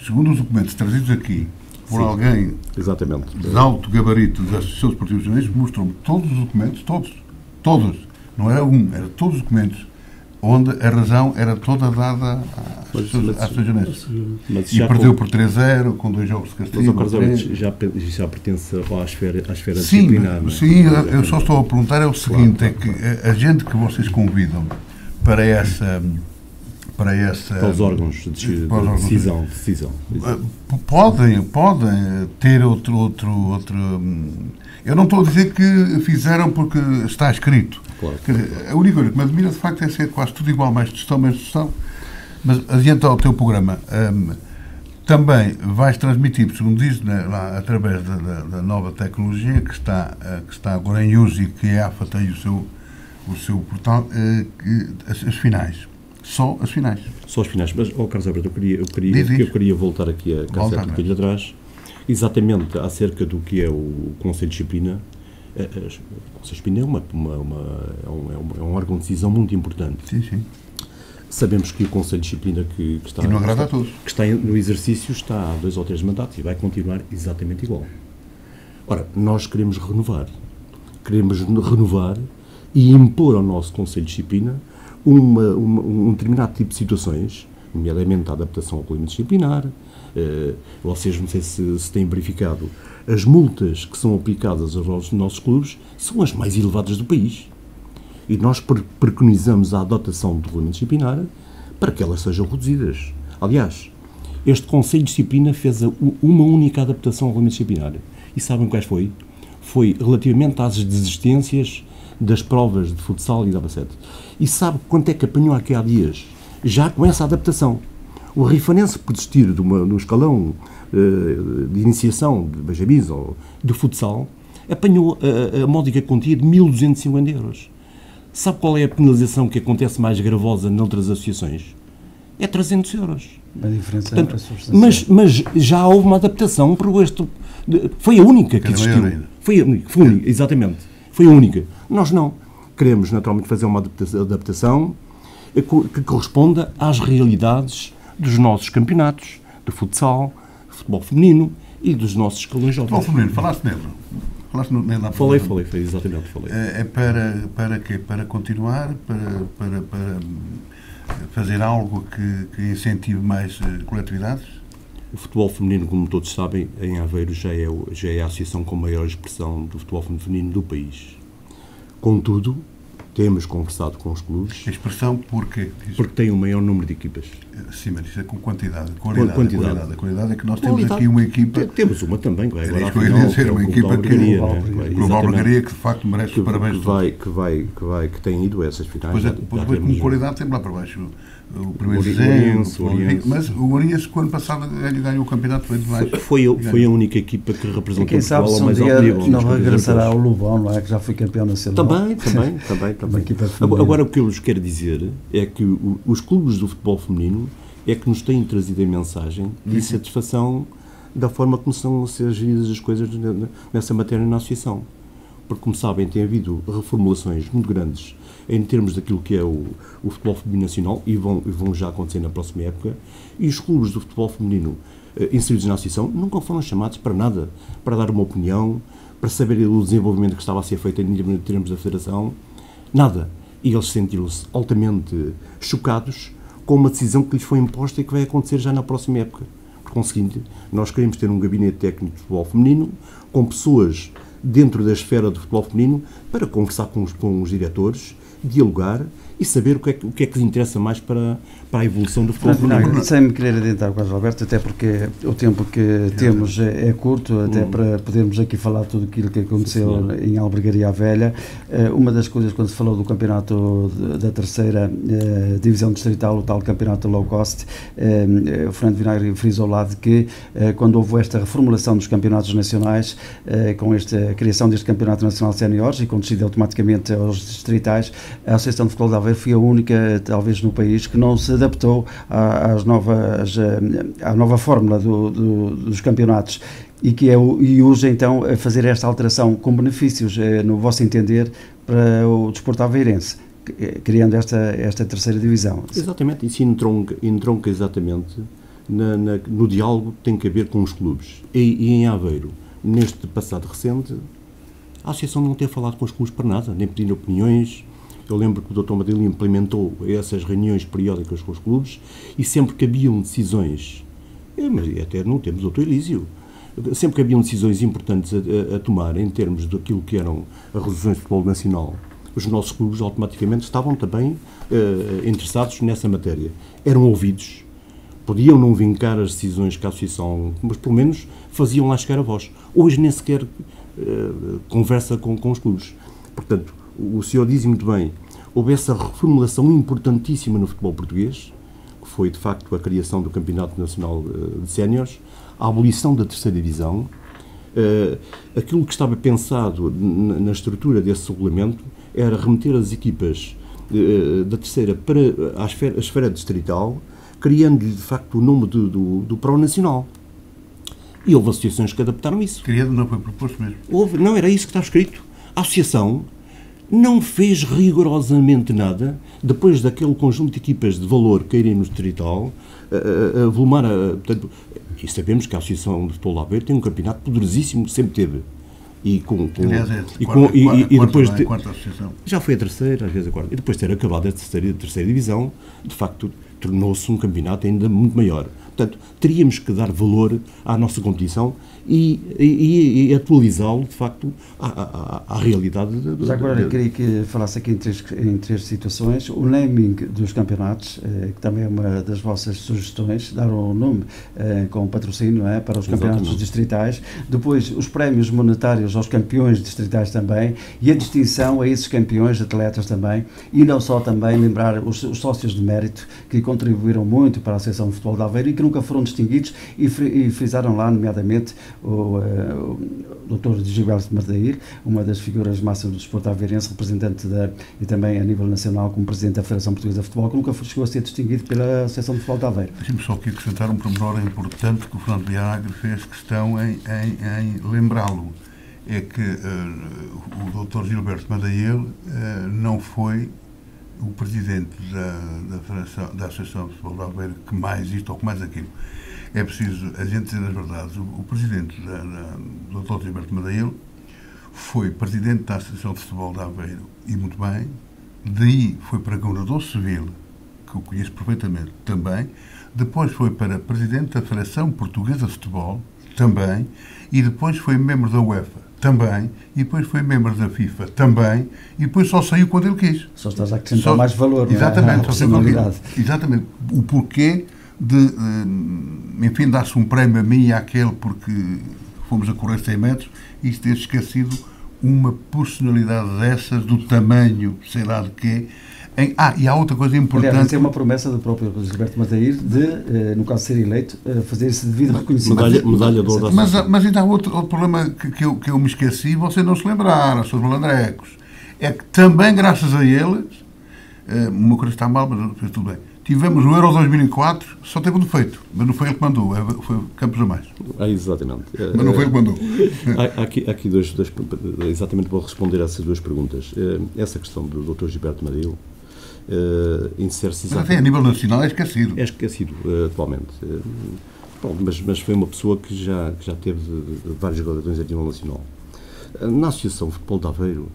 segundo os documentos trazidos aqui por alguém de alto gabarito das associações esportivas jornalistas, mostram todos os documentos, todos, não era um, era todos os documentos, onde a razão era toda dada às associações jornalistas. E perdeu por 3-0, com 2 jogos de castigo. Mas já pertence à esfera disciplinar. Sim, eu só estou a perguntar é o seguinte, é que a gente que vocês convidam para os órgãos de decisão. Podem ter outro... Eu não estou a dizer que fizeram porque está escrito. Claro. A única coisa que me admira, de facto, é ser quase tudo igual, mais gestão. Mas adianta ao teu programa. Também vais transmitir, segundo diz, lá, através da nova tecnologia que está agora em uso e que a AFA tem o seu portal, as finais. Só as finais. Só as finais. Mas, Carlos Alberto, eu queria voltar aqui a cassete um bocadinho atrás, exatamente acerca do que é o Conselho de Disciplina. O Conselho de Disciplina é um órgão de decisão muito importante. Sim, sim. Sabemos que o Conselho de Disciplina que está, E não agrada a todos. que está no exercício está há 2 ou 3 mandatos e vai continuar exatamente igual. Ora, nós queremos renovar e impor ao nosso Conselho de Disciplina um determinado tipo de situações, nomeadamente a adaptação ao clima disciplinar. Vocês, não sei se têm verificado, as multas que são aplicadas aos nossos clubes são as mais elevadas do país. E nós preconizamos a adotação do regulamento disciplinar para que elas sejam reduzidas. Aliás, este Conselho de Disciplina fez uma única adaptação ao regulamento disciplinar. E sabem quais foi? Foi relativamente às desistências das provas de futsal e da basquete. E sabe quanto é que apanhou aqui há dias? Já com essa adaptação. O Rifanense, por desistir no escalão de iniciação de benjamins ou de futsal, apanhou a módica quantia de 1.250 euros. Sabe qual é a penalização que acontece mais gravosa noutras associações? É 300 euros. A diferença Portanto, é substancial. mas já houve uma adaptação para este. Foi a única que existiu. Foi a única, exatamente. Foi a única. Nós não. Queremos, naturalmente, fazer uma adaptação que corresponda às realidades dos nossos campeonatos de futsal, de futebol feminino e dos nossos escalões jovens. Futebol feminino, falaste nele. Falaste nele lá. Falei, exatamente, falei. É para quê? Para continuar? Para fazer algo que incentive mais coletividades? O futebol feminino, como todos sabem, em Aveiro já é a associação com maior expressão do futebol feminino do país. Contudo, temos conversado com os clubes. A expressão porquê? Porque tem um maior número de equipas. Sim, mas isso é com quantidade. Quantidade. A qualidade é que nós temos aqui uma equipa. Temos uma também, que vai agora à que eu ia final, dizer, uma equipa que Global Albergaria, que de facto merece os parabéns. Que tem ido a essas finais. Depois com qualidade tem lá para baixo o primeiro Zé, mas o Oriense, quando passado, ganhou o campeonato, foi demais. Foi a única equipa que representou quem sabe se um dia não regressará ao Lubão, não é? Que já foi campeão nacional. Também. Agora, o que eu lhes quero dizer é que os clubes do futebol feminino é que nos têm trazido a mensagem de insatisfação da forma como estão a ser geridas as coisas nessa matéria na associação. Porque, como sabem, tem havido reformulações muito grandes em termos daquilo que é o futebol feminino nacional e vão já acontecer na próxima época, e os clubes do futebol feminino inseridos na associação nunca foram chamados para nada, para dar uma opinião, para saber o desenvolvimento que estava a ser feito em termos da federação, nada. E eles sentiram-se altamente chocados com uma decisão que lhes foi imposta e que vai acontecer já na próxima época. Por conseguinte, nós queremos ter um gabinete técnico de futebol feminino com pessoas dentro da esfera do futebol feminino para conversar com os diretores, dialogar e saber o que é que lhes interessa mais para a evolução do futebol feminino. Sem me querer adentrar com Alberto, até porque o tempo que temos é curto, até para podermos aqui falar tudo aquilo que aconteceu em Albergaria Velha. Uma das coisas, quando se falou do campeonato da terceira divisão distrital, o tal campeonato low cost, o Fernando Vinagre frisou lá de que quando houve esta reformulação dos campeonatos nacionais, com esta criação deste campeonato nacional de séniores e conduzido automaticamente aos distritais, a Associação de Futebol de Aveiro foi a única, talvez no país, que não se adaptou à nova fórmula dos campeonatos e usa então a fazer esta alteração com benefícios, no vosso entender, para o desporto aveirense, criando esta terceira divisão. Exatamente, isso entronca exatamente no diálogo que tem que haver com os clubes. E em Aveiro, neste passado recente, a Associação não tem falado com os clubes para nada, nem pedindo opiniões. Eu lembro que o Dr. Madrilho implementou essas reuniões periódicas com os clubes e sempre que haviam decisões, mas até não temos o Dr. Elísio, sempre que haviam decisões importantes a tomar em termos daquilo que eram as resoluções de futebol nacional, os nossos clubes automaticamente estavam também interessados nessa matéria. Eram ouvidos, podiam não vincar as decisões que a Associação, mas pelo menos faziam lá chegar a voz. Hoje nem sequer conversa com os clubes. Portanto, o senhor diz muito bem, houve essa reformulação importantíssima no futebol português, que foi de facto a criação do Campeonato Nacional de Séniores, a abolição da terceira divisão, aquilo que estava pensado na estrutura desse regulamento era remeter as equipas da terceira para a esfera distrital, criando-lhe de facto o nome do Pro Nacional. E houve associações que adaptaram isso. Criado não foi proposto mesmo. Não era isso que estava escrito. A associação não fez rigorosamente nada, depois daquele conjunto de equipas de valor caírem no distrital, a volumar, portanto, e sabemos que a Associação de Futebol de Aveiro tem um campeonato poderosíssimo que sempre teve. E Aliás, é depois a quarta associação. já foi a terceira, às vezes a quarta. E depois de ter acabado a terceira divisão, de facto, tornou-se um campeonato ainda muito maior. Portanto, teríamos que dar valor à nossa competição e atualizá-lo, de facto, à realidade. Mas agora eu queria que falasse aqui em três situações. O naming dos campeonatos, que também é uma das vossas sugestões, dar um nome com patrocínio para os campeonatos Exatamente. Distritais. Depois, os prémios monetários aos campeões distritais também e a distinção a esses campeões atletas também. E não só também lembrar os sócios de mérito que contribuíram muito para a Associação de Futebol de Aveiro e que nunca foram distinguidos e frisaram lá, nomeadamente, o Dr. Gilberto Mardair, uma das figuras máximas do desporto aveirense, representante e também a nível nacional como presidente da Federação Portuguesa de Futebol, que nunca chegou a ser distinguido pela Associação de Futebol de Aveiro. Deixe-me só aqui acrescentar um pormenor importante que o Fernando Viagre fez questão em lembrá-lo. É que o Dr. Gilberto Mardair não foi o presidente da Associação de Futebol de Aveiro que mais isto ou que mais aquilo. É preciso a gente dizer as verdades. O presidente do Dr. Gilberto Mardair foi presidente da Associação de Futebol de Aveiro e muito bem, daí foi para governador civil, que eu conheço perfeitamente também, depois foi para presidente da Federação Portuguesa de Futebol também, e depois foi membro da UEFA também, e depois foi membro da FIFA também, e depois só saiu quando ele quis. Só estás a acrescentar mais valor. Exatamente, personalidade. Exatamente. O porquê de, enfim, dar-se um prémio a mim e àquele porque fomos a correr 100 metros e ter esquecido uma personalidade dessas, do tamanho, sei lá de quê. E há outra coisa importante. Aliás, tem uma promessa do próprio Gilberto Mardair de, no caso de ser eleito, fazer esse devido reconhecimento. Medalha de ouro. Mas ainda há outro problema que eu me esqueci e vocês não se lembraram, seus malandrecos. É que também, graças a eles, uma coisa está mal, mas fez tudo bem. Tivemos o Euro 2004, só teve um defeito, mas não foi ele que mandou, foi Campos a mais. Exatamente. Mas não foi ele que mandou. Há aqui dois, exatamente vou responder a essas duas perguntas. Essa questão do Dr. Gilberto Mardair insere-se Mas até a nível nacional é esquecido. É esquecido atualmente. Mas foi uma pessoa que já teve vários galardões a nível nacional. Na Associação de Futebol de Aveiro,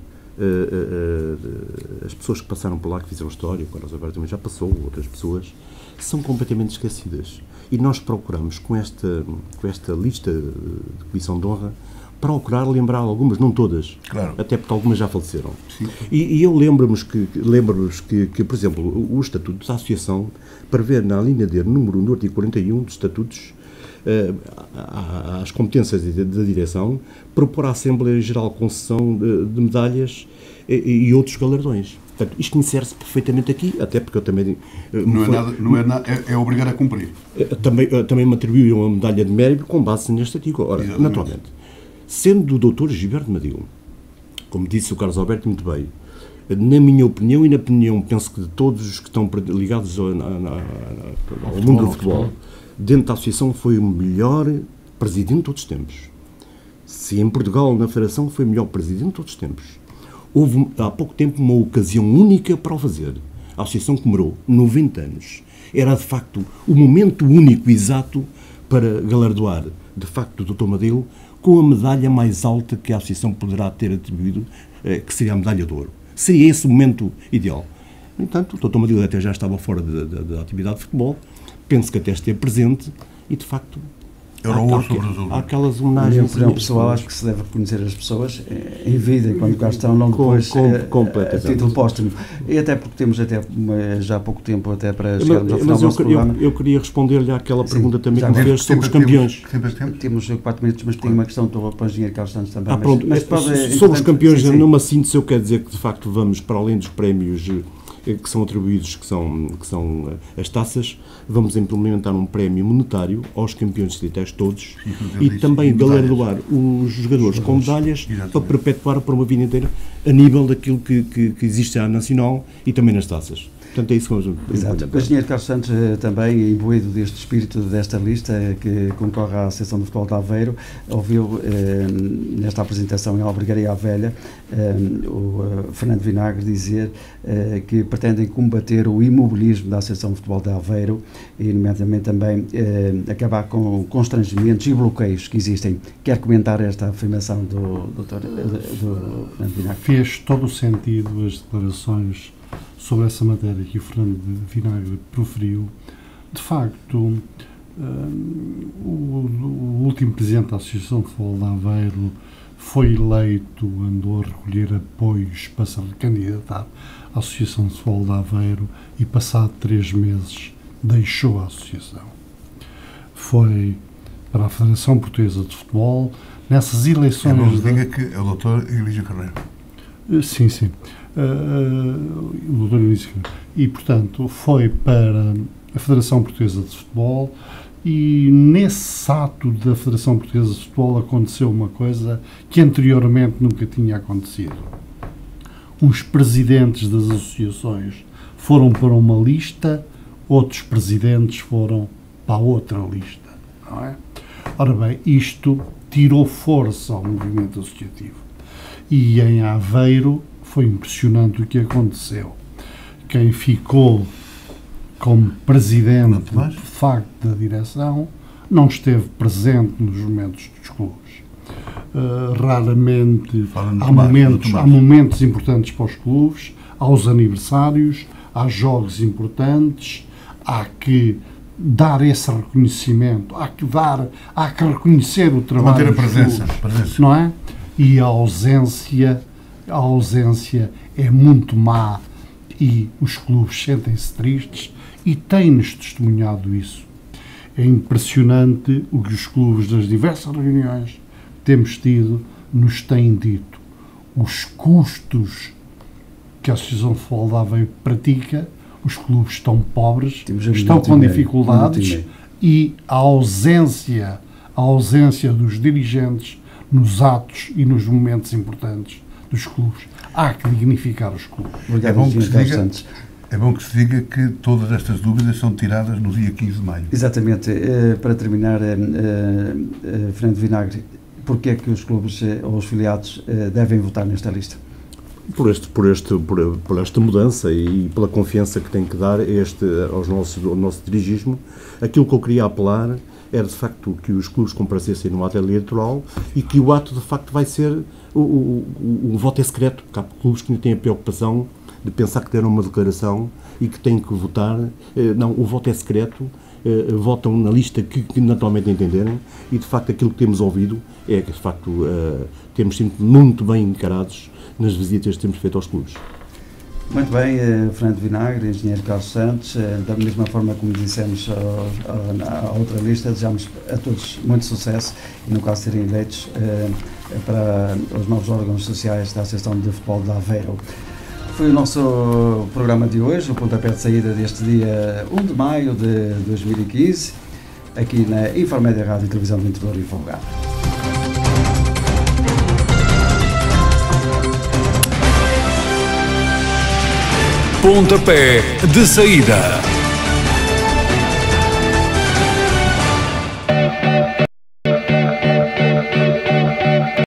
as pessoas que passaram por lá, que fizeram história, o Carlos Alberto também já passou, outras pessoas, são completamente esquecidas. E nós procuramos, com esta lista de comissão de honra, procurar lembrar algumas, não todas, claro. Até porque algumas já faleceram. Sim. E eu lembro-nos que, por exemplo, o Estatuto da Associação prevê na linha D, número 1 do artigo 41 dos Estatutos, às competências da direção, propor à Assembleia Geral concessão de medalhas e outros galardões. Portanto, isto insere-se perfeitamente aqui, até porque eu também... É obrigado a cumprir. Também me atribuiu uma medalha de mérito com base neste artigo. Ora, exatamente. Naturalmente, sendo o Dr. Gilberto Mardair, como disse o Carlos Alberto muito bem, na minha opinião e na opinião, penso que de todos os que estão ligados ao mundo do futebol, dentro da Associação foi o melhor presidente de todos os tempos. Se em Portugal, na Federação, foi o melhor presidente de todos os tempos. Houve há pouco tempo uma ocasião única para o fazer. A Associação comemorou 90 anos. Era, de facto, o momento único, exato, para galardoar, de facto, o Dr. Mardair com a medalha mais alta que a Associação poderá ter atribuído, que seria a medalha de ouro. Seria esse o momento ideal. No entanto, o Dr. Mardair até já estava fora da atividade de futebol, penso que até esteve presente e, de facto, há aquelas homenagens. Na minha opinião pessoal, acho que se deve reconhecer as pessoas em vida, quando cá estão, não depois a título póstumo. E até porque temos já há pouco tempo até para chegarmos ao final do nosso programa. Eu queria responder-lhe àquela pergunta também que me fez sobre os campeões. Temos 4 minutos, mas tenho uma questão para o engenheiro Carlos Santos também. Sobre os campeões, numa síntese, eu quero dizer que, de facto, vamos para além dos prémios que são atribuídos, que são as taças, vamos implementar um prémio monetário aos campeões distritais todos e também galardoar os jogadores com medalhas para perpetuar para uma vida inteira a nível daquilo que existe à nacional e também nas taças. Portanto, é isso que vamos... Exato. O engenheiro Carlos Santos, também imbuído deste espírito desta lista que concorre à Associação de Futebol de Aveiro, ouviu nesta apresentação em Albergaria à Velha o Fernando Vinagre dizer que pretendem combater o imobilismo da Associação de Futebol de Aveiro e, nomeadamente, também acabar com constrangimentos e bloqueios que existem. Quer comentar esta afirmação do Fernando Vinagre? Fez todo o sentido as declarações sobre essa matéria que o Fernando Vinagre proferiu. De facto, o último presidente da Associação de Futebol de Aveiro foi eleito, andou a recolher apoios para se candidatar à Associação de Futebol de Aveiro e, passado 3 meses, deixou a associação. Foi para a Federação Portuguesa de Futebol. Nessas eleições... Não diga que é o Dr. Elísio Carneiro. Sim. O Dr. Elísio Carneiro. E, portanto, foi para a Federação Portuguesa de Futebol e, nesse ato da Federação Portuguesa de Futebol, aconteceu uma coisa que anteriormente nunca tinha acontecido. Uns presidentes das associações foram para uma lista, outros presidentes foram para outra lista. Não é? Ora bem, isto tirou força ao movimento associativo. E em Aveiro foi impressionante o que aconteceu. Quem ficou como presidente, de facto, da direção, não esteve presente nos momentos dos clubes. Raramente há momentos importantes para os clubes, há os aniversários, há jogos importantes, há que dar esse reconhecimento, há que reconhecer o trabalho manter a presença, clubes, não é? E a ausência é muito má e os clubes sentem-se tristes e têm-nos testemunhado isso. É impressionante o que os clubes das diversas reuniões que temos tido nos têm dito. Os custos que a Associação de Futebol de Aveiro pratica, os clubes estão pobres, estão com dificuldades e a ausência dos dirigentes nos atos e nos momentos importantes dos clubes. Há que dignificar os clubes. É bom que se diga que todas estas dúvidas são tiradas no dia 15 de maio. Exatamente. Para terminar, Fernando Vinagre, porquê é que os clubes ou os filiados devem votar nesta lista? Por esta mudança e pela confiança que tem que dar ao nosso dirigismo. Aquilo que eu queria apelar era, de facto, que os clubes comparecessem no ato eleitoral e que o ato, de facto, vai ser o voto é secreto, porque há clubes que não têm a preocupação de pensar que deram uma declaração e que têm que votar. Não, o voto é secreto, votam na lista que naturalmente entenderem e, de facto, aquilo que temos ouvido é que, de facto, temos sido muito bem encarados nas visitas que temos feito aos clubes. Muito bem, Fernando Vinagre, engenheiro Carlos Santos, da mesma forma como dissemos à outra lista, desejamos a todos muito sucesso e, no caso de serem eleitos, para os novos órgãos sociais da Associação de Futebol de Aveiro. Foi o nosso programa de hoje, o pontapé de saída deste dia 1 de maio de 2015, aqui na Infomédia Rádio e Televisão do Interior e Folgado. Pontapé de saída.